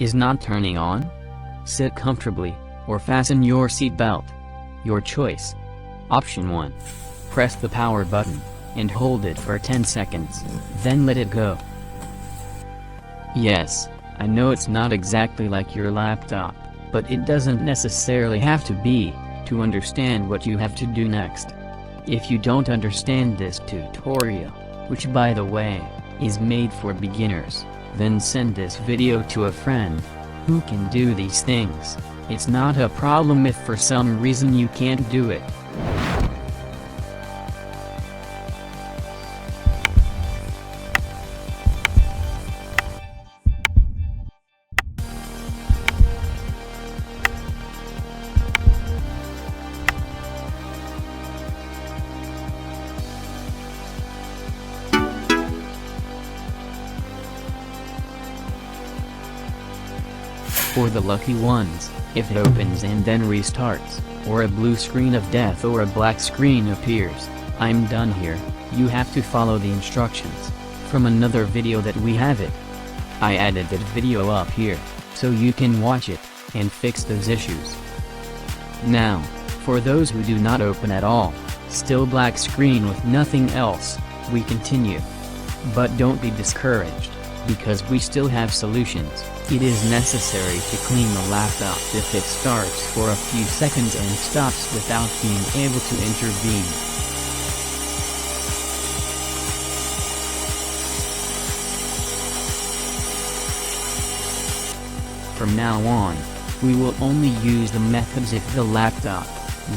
is not turning on? Sit comfortably, or fasten your seatbelt. Your choice. Option 1. Press the power button, and hold it for 10 seconds, then let it go. Yes, I know it's not exactly like your laptop, but it doesn't necessarily have to be, to understand what you have to do next. If you don't understand this tutorial, which by the way, is made for beginners, then send this video to a friend who can do these things. It's not a problem if for some reason you can't do it. For the lucky ones, if it opens and then restarts, or a blue screen of death or a black screen appears, I'm done here, you have to follow the instructions from another video that we have it. I added that video up here, so you can watch it, and fix those issues. Now, for those who do not open at all, still black screen with nothing else, we continue. But don't be discouraged, because we still have solutions. It is necessary to clean the laptop if it starts for a few seconds and stops without being able to intervene. From now on, we will only use the methods if the laptop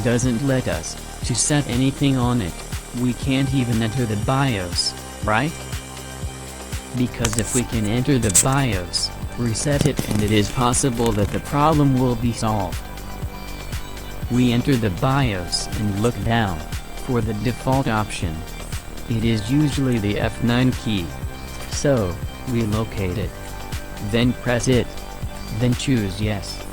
doesn't let us to set anything on it. We can't even enter the BIOS, right? Because if we can enter the BIOS, reset it, and it is possible that the problem will be solved. We enter the BIOS and look down for the default option. It is usually the F9 key. So, we locate it. Then press it. Then choose yes.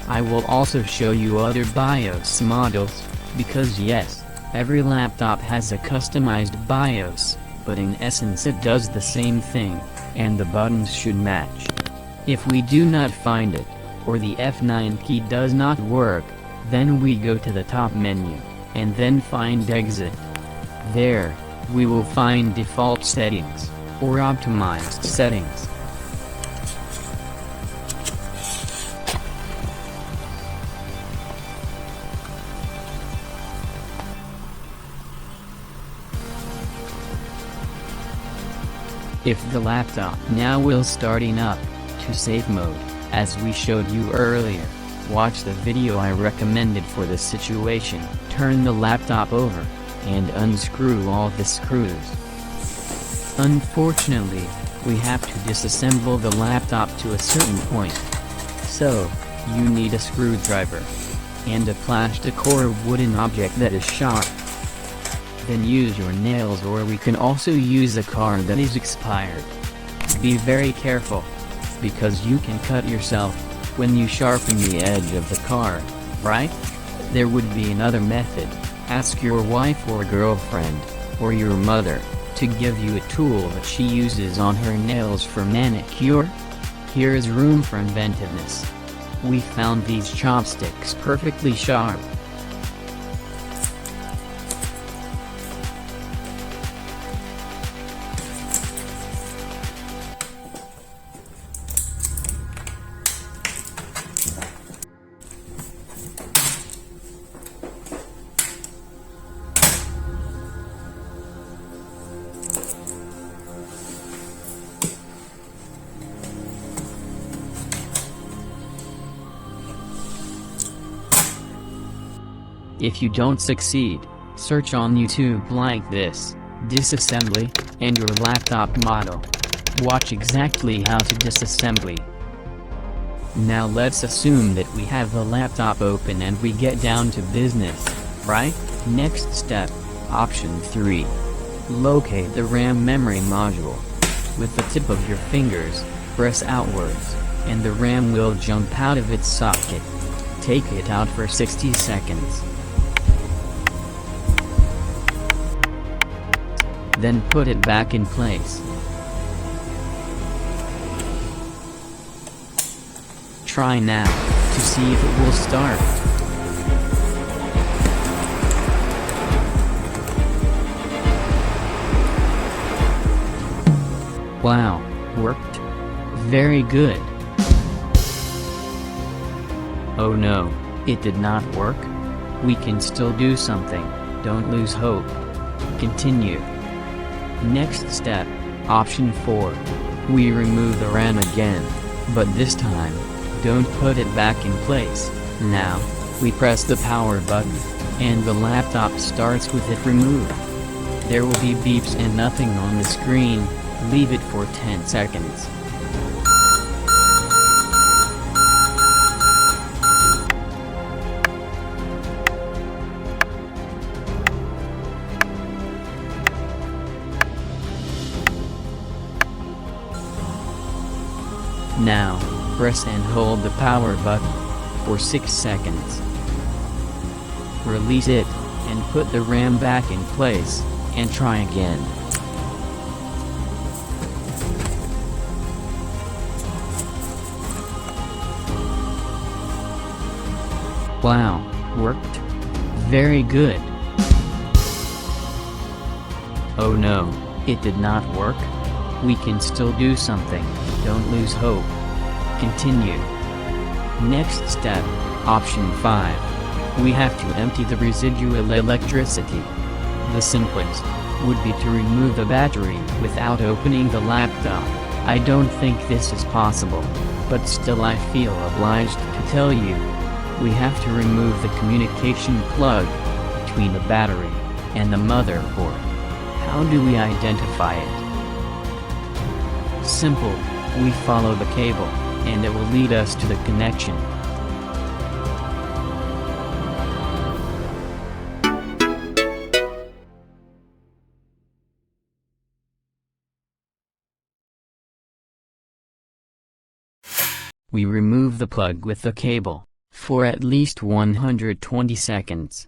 I will also show you other BIOS models, because yes, every laptop has a customized BIOS, but in essence it does the same thing, and the buttons should match. If we do not find it, or the F9 key does not work, then we go to the top menu, and then find Exit. There, we will find Default Settings, or Optimized Settings. If the laptop now will starting up to safe mode, as we showed you earlier, watch the video I recommended for this situation. Turn the laptop over, and unscrew all the screws. Unfortunately, we have to disassemble the laptop to a certain point. So, you need a screwdriver, and a plastic or wooden object that is sharp. Then use your nails, or we can also use a card that is expired. Be very careful, because you can cut yourself when you sharpen the edge of the card, right? There would be another method. Ask your wife or girlfriend, or your mother, to give you a tool that she uses on her nails for manicure. Here is room for inventiveness. We found these chopsticks perfectly sharp. If you don't succeed, search on YouTube like this, disassembly, and your laptop model. Watch exactly how to disassembly. Now let's assume that we have the laptop open and we get down to business, right? Next step, option 3. Locate the RAM memory module. With the tip of your fingers, press outwards, and the RAM will jump out of its socket. Take it out for 60 seconds. Then put it back in place. try now, to see if it will start. Wow, worked. Very good. Oh no, it did not work? We can still do something, don't lose hope. Continue. Next step, option 4. We remove the RAM again, but this time, don't put it back in place. Now, we press the power button, and the laptop starts with it removed. There will be beeps and nothing on the screen. Leave it for 10 seconds. Now, press and hold the power button for 6 seconds. Release it, and put the RAM back in place, and try again. Wow, worked. Very good. Oh no, it did not work? We can still do something, don't lose hope. Continue. Next step, option 5. We have to empty the residual electricity. The simplest would be to remove the battery without opening the laptop. I don't think this is possible, but still I feel obliged to tell you. We have to remove the communication plug between the battery and the motherboard. How do we identify it? Simple, we follow the cable, and it will lead us to the connection. We remove the plug with the cable, for at least 120 seconds.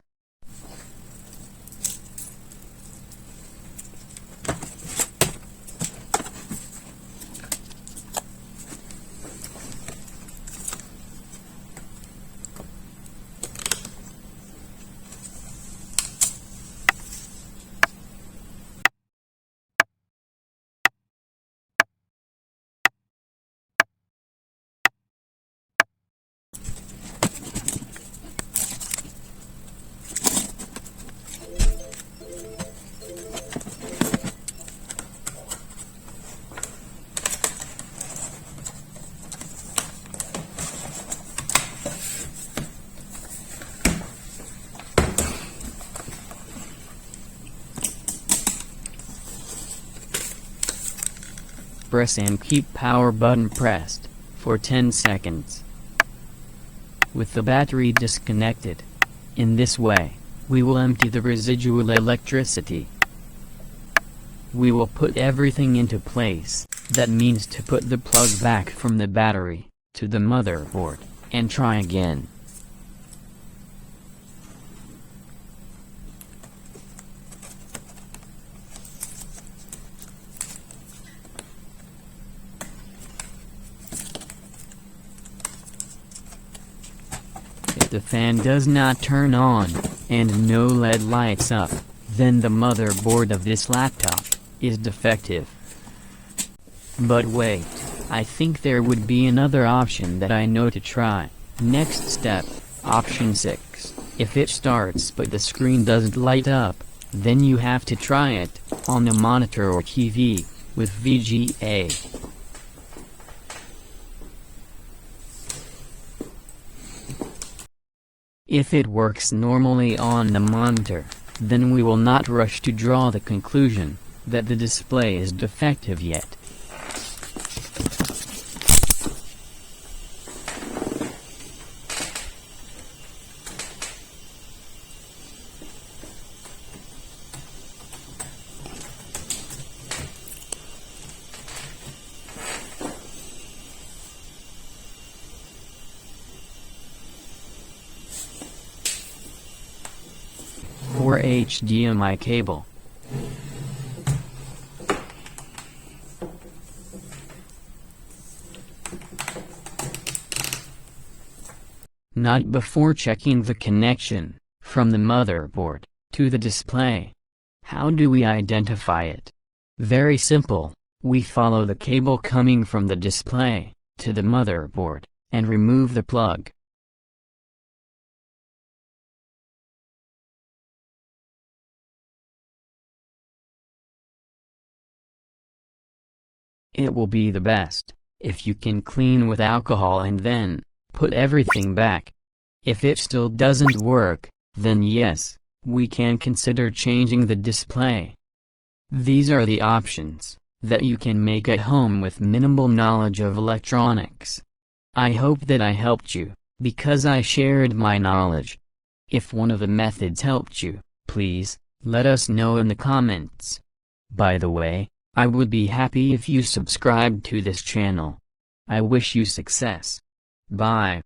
Press and keep power button pressed for 10 seconds. With the battery disconnected. In this way, we will empty the residual electricity. We will put everything into place. That means to put the plug back from the battery to the motherboard and try again. If the fan does not turn on, and no LED lights up, then the motherboard of this laptop is defective. But wait, I think there would be another option that I know to try. Next step, option 6. If it starts but the screen doesn't light up, then you have to try it on the monitor or TV with VGA. If it works normally on the monitor, then we will not rush to draw the conclusion that the display is defective yet. Or HDMI cable. not before checking the connection from the motherboard to the display. How do we identify it? Very simple. We follow the cable coming from the display to the motherboard and remove the plug. It will be the best if you can clean with alcohol and then put everything back. If it still doesn't work, then yes, we can consider changing the display. These are the options that you can make at home with minimal knowledge of electronics. I hope that I helped you, because I shared my knowledge. If one of the methods helped you, please let us know in the comments. By the way, I would be happy if you subscribed to this channel. I wish you success. Bye.